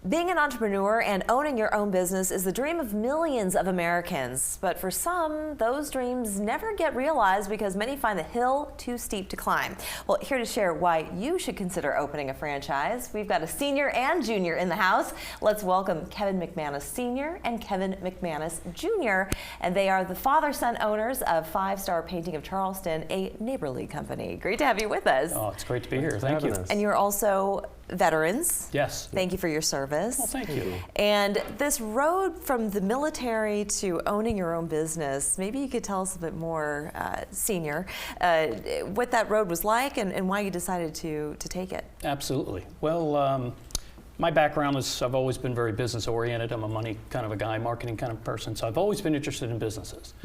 Being an entrepreneur and owning your own business is the dream of millions of Americans. But for some, those dreams never get realized because many find the hill too steep to climb. Well, here to share why you should consider opening a franchise, we've got a senior and junior in the house. Let's welcome Kevin McManus Sr. and Kevin McManus Jr. And they are the father-son owners of 5-Star Painting of Charleston, a neighborly company. Great to have you with us. Oh, it's great to be here. Thank you. And you're also veterans. Yes. Thank you for your service. Well, thank you. And this road from the military to owning your own business, maybe you could tell us a bit more, Senior, what that road was like and why you decided to take it. Absolutely. Well, my background is I've always been very business oriented. I'm a money kind of a guy, marketing kind of person, so I've always been interested in businesses.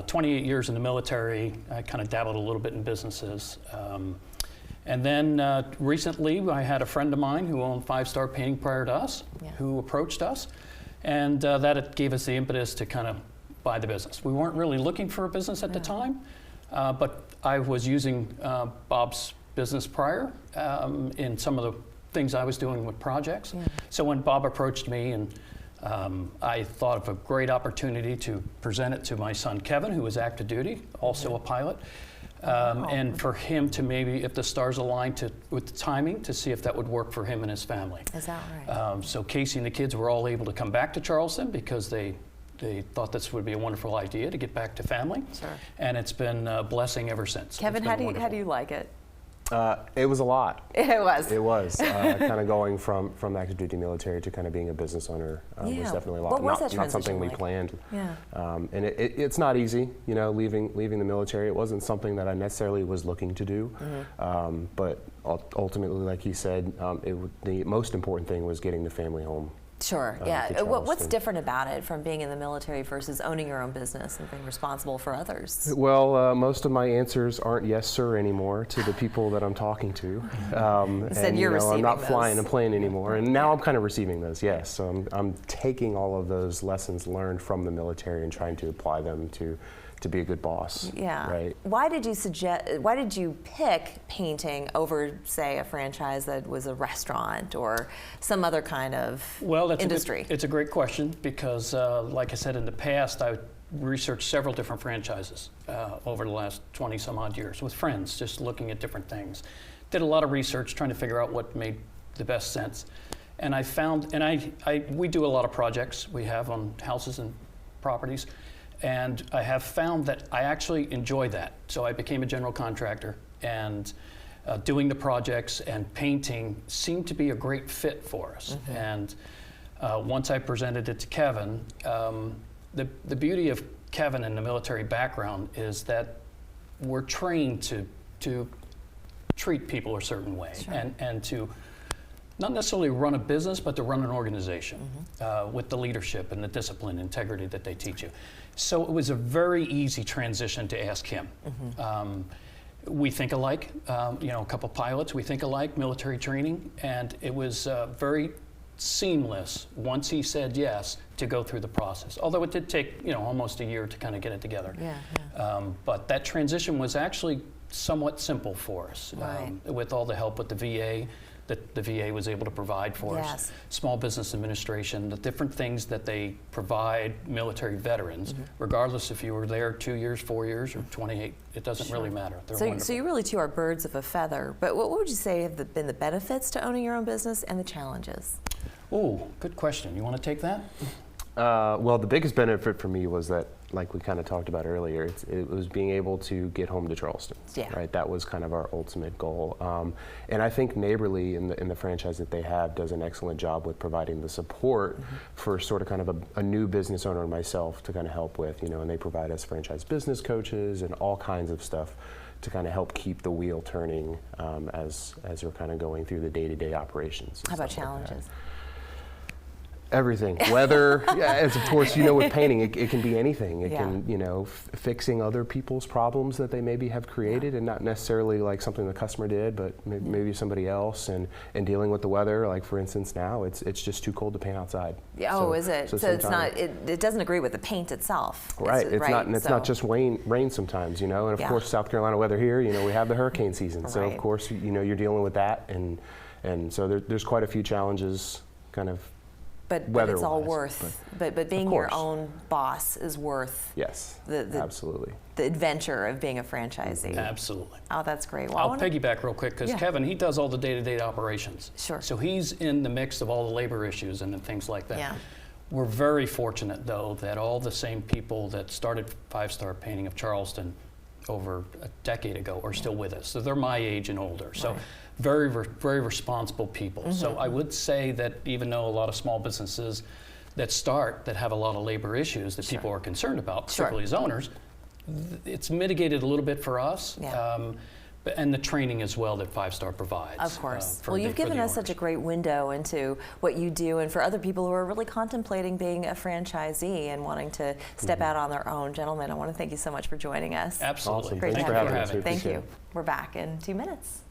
28 years in the military, I kind of dabbled a little bit in businesses. And then recently, I had a friend of mine who owned 5-Star Painting prior to us, who approached us, and that gave us the impetus to kind of buy the business. We weren't really looking for a business at the time, but I was using Bob's business prior in some of the things I was doing with projects. So when Bob approached me, and I thought of a great opportunity to present it to my son Kevin, who was active duty, also a pilot. And for him to maybe, if the stars aligned with the timing, to see if that would work for him and his family. Is that right? So Casey and the kids were all able to come back to Charleston because they thought this would be a wonderful idea to get back to family. Sure. And it's been a blessing ever since. Kevin, how do you like it? It was a lot. It was. It was. Kind of going from active duty military to kind of being a business owner was definitely a lot. What was that not something we like? planned. Yeah. And it's not easy, you know, leaving the military. It wasn't something that I necessarily was looking to do. But ultimately, like he said, the most important thing was getting the family home. Sure, yeah. What's different about it from being in the military versus owning your own business and being responsible for others? Well, most of my answers aren't yes, sir anymore to the people that I'm talking to. And you're receiving I'm not those. flying a plane anymore, and now I'm kind of receiving those, yes. So I'm taking all of those lessons learned from the military and trying to apply them to be a good boss. Yeah. Right. Why did you pick painting over, say, a franchise that was a restaurant or some other kind of industry? It's a great question because, like I said in the past, I researched several different franchises over the last 20 some odd years with friends, just looking at different things. Did a lot of research trying to figure out what made the best sense. And I found, we do a lot of projects we have on houses and properties. And I have found that I actually enjoy that. So I became a general contractor, and doing the projects and painting seemed to be a great fit for us. And once I presented it to Kevin, the beauty of Kevin and the military background is that we're trained to treat people a certain way, and to not necessarily run a business, but to run an organization with the leadership and the discipline, integrity that they teach you. So it was a very easy transition to ask him. We think alike, you know, a couple pilots, we think alike, military training, and it was very seamless once he said yes to go through the process. Although it did take, you know, almost a year to kind of get it together. But that transition was actually somewhat simple for us, with all the help with the VA that the VA was able to provide for us, Small Business Administration, the different things that they provide military veterans, regardless if you were there 2 years, 4 years, or 28, it doesn't really matter. So you really two are birds of a feather, but what would you say have been the benefits to owning your own business and the challenges? Oh, good question. You want to take that? Well, the biggest benefit for me was that, like we kind of talked about earlier, it was being able to get home to Charleston. Right, that was kind of our ultimate goal. And I think Neighborly in the franchise that they have does an excellent job with providing the support for sort of kind of a new business owner myself to kind of help with, you know, and they provide us franchise business coaches and all kinds of stuff to kind of help keep the wheel turning as we're kind of going through the day-to-day operations. How about challenges? Everything, weather, as of course, you know, with painting, it can be anything. It can, you know, fixing other people's problems that they maybe have created and not necessarily like something the customer did, but maybe somebody else, and dealing with the weather. Like for instance, now it's just too cold to paint outside. Oh, is it? So it's not, it doesn't agree with the paint itself. Right, it's not, and it's not just rain sometimes, you know, and of course South Carolina weather here, you know, we have the hurricane season. So of course, you know, you're dealing with that, and so there's quite a few challenges kind of but it's all worth, but being your own boss is worth yes, the absolutely. The adventure of being a franchisee. Absolutely. Oh, that's great. Well, I'll piggyback real quick because Kevin, he does all the day-to-day operations. Sure. So he's in the mix of all the labor issues and things like that. Yeah. We're very fortunate, though, that all the same people that started Five Star Painting of Charleston over a decade ago are still with us. So they're my age and older. So very, very responsible people. So I would say that even though a lot of small businesses that have a lot of labor issues that people are concerned about, particularly as owners, it's mitigated a little bit for us. And the training as well that Five Star provides. Of course. Well, you've given us such a great window into what you do, and for other people who are really contemplating being a franchisee and wanting to step out on their own. Gentlemen, I want to thank you so much for joining us. Absolutely. Awesome. Great Thanks to for have having you. us. Thank you. We're back in 2 minutes.